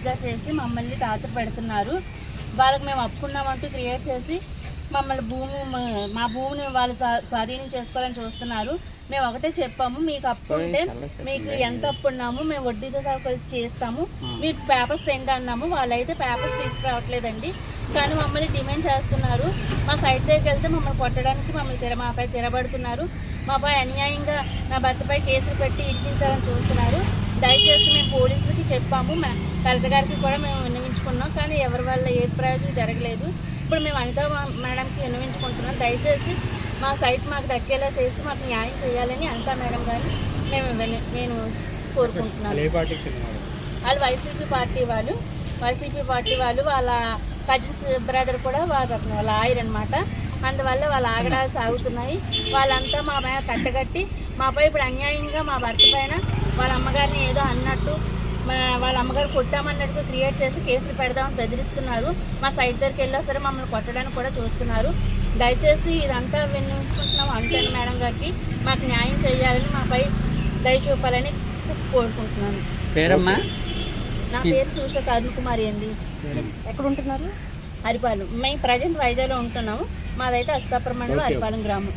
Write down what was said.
కబ్జా చేసి మమ్మల్ని టార్చర్ పెడుతున్నారు. వాళ్ళకి మేము అప్పుకున్నామంటూ క్రియేట్ చేసి మమ్మల్ని మా భూమిని వాళ్ళు స్వాధీనం చేసుకోవాలని చూస్తున్నారు. మేము ఒకటే చెప్పాము, మీకు అప్పు ఉంటే మీకు ఎంత అప్పు ఉన్నాము మేము వడ్డీతో కలిసి చేస్తాము, మీరు పేపర్స్ తెండి అన్నాము. వాళ్ళైతే పేపర్స్ తీసుకురావట్లేదండి. కానీ మమ్మల్ని డిమాండ్ చేస్తున్నారు. మా సైట్ దగ్గరికి వెళ్తే మమ్మల్ని కొట్టడానికి మాపై తిరబడుతున్నారు. మాపై అన్యాయంగా నా భర్తపై కేసులు పెట్టి ఇచ్చించాలని చూస్తున్నారు. దయచేసి మేము పోలీసులకి చెప్పాము, కలెక్టర్ గారికి కూడా మేము విన్నవించుకున్నాం. కానీ ఎవరి వల్ల ఏ ప్రయోజనం జరగలేదు. ఇప్పుడు మేము అనితా మేడంకి విన్నవించుకుంటున్నాం. దయచేసి మా సైట్ మాకు దక్కేలా చేసి మాకు న్యాయం చేయాలని అనితా మేడం గారిని నేను కోరుకుంటున్నాను. వాళ్ళు వైసీపీ పార్టీ వాళ్ళు వాళ్ళ కజిన్స్ బ్రదర్ కూడా వాళ్ళ లాయర్ అనమాట. అందువల్ల వాళ్ళ ఆగడాలు సాగుతున్నాయి. వాళ్ళంతా మా పైన కట్టగట్టి మాపై ఇప్పుడు అన్యాయంగా మా భర్త పైన వాళ్ళ అమ్మగారిని ఏదో అన్నట్టు వాళ్ళ అమ్మగారు కొట్టామన్నట్టుగా క్రియేట్ చేసి కేసులు పెడదామని బెదిరిస్తున్నారు. మా సైట్ దగ్గరికి వెళ్ళా సరే మమ్మల్ని కొట్టడానికి కూడా చూస్తున్నారు. దయచేసి ఇదంతా విన్నవించుకుంటున్నాం అంటేనే మేడం గారికి మాకు న్యాయం చేయాలని మాపై దయ చూపాలని కోరుకుంటున్నాను. పేరమ్మా? నా పేరు సూసక అరుణ్ కుమారి అండి. ఎక్కడ ఉంటున్నారు? హరిపాలెం. మేము ప్రజెంట్ వైజాగ్లో ఉంటున్నాము. మాదైతే అస్తాపురం మండలం హరిపాలెం గ్రామం.